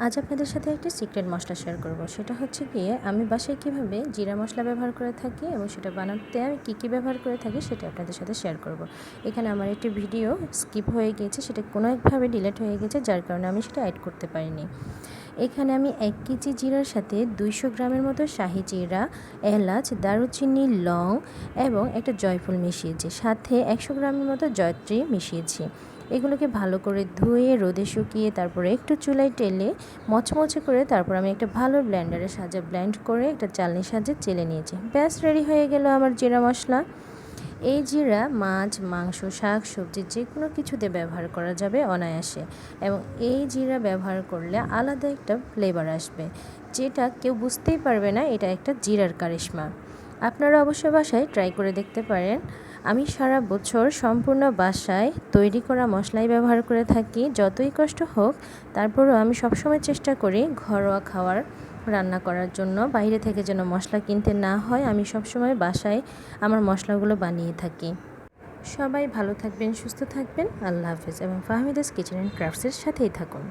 আজ আপনাদের সাথে একটি সিক্রেট মশলা শেয়ার করব। সেটা হচ্ছে গিয়ে আমি বাসায় কীভাবে জিরা মশলা ব্যবহার করে থাকি এবং সেটা বানাতে আমি কী ব্যবহার করে থাকি সেটা আপনাদের সাথে শেয়ার করব। এখানে আমার একটি ভিডিও স্কিপ হয়ে গিয়েছে, সেটা কোনো একভাবে ডিলিট হয়ে গেছে, যার কারণে আমি সেটা অ্যাড করতে পারিনি। এখানে আমি 1 কেজি জিরার সাথে 200 গ্রামের মতো শাহি জিরা, এলাচ, দারুচিনি, লং এবং একটা জয়ফল মিশিয়েছি, সাথে 100 গ্রামের মতো জয়ত্রী মিশিয়েছি। এগুলোকে ভালো করে ধুয়ে রোদে শুকিয়ে তারপরে একটু চুলায় টেলে মচমচে করে তারপর আমি একটা ভালো ব্লেন্ডারের সাহায্যে ব্লেন্ড করে একটা চালনির সাহায্যে চেলে নিয়েছি। ব্যাস রেডি হয়ে গেল আমার জিরা মশলা। এই জিরা মাছ, মাংস, শাক, সবজি যে কোনো কিছুতে ব্যবহার করা যাবে অনায়াসে, এবং এই জিরা ব্যবহার করলে আলাদা একটা ফ্লেভার আসবে, যেটা কেউ বুঝতেই পারবে না এটা একটা জিরার কারিশমা। আপনারা অবশ্যই বাসায় ট্রাই করে দেখতে পারেন। আমি সারা বছর সম্পূর্ণ বাসায় তৈরি করা মশলাই ব্যবহার করে থাকি। যতই কষ্ট হোক তারপরেও আমি সবসময় চেষ্টা করি ঘরোয়া খাবার রান্না করার জন্য, বাইরে থেকে যেন মশলা কিনতে না হয়। আমি সবসময় বাসায় আমার মশলাগুলো বানিয়ে থাকি। সবাই ভালো থাকবেন, সুস্থ থাকবেন। আল্লাহ হাফেজ এবং ফাহমিদাস কিচেন অ্যান্ড ক্রাফটসের সাথেই থাকুন।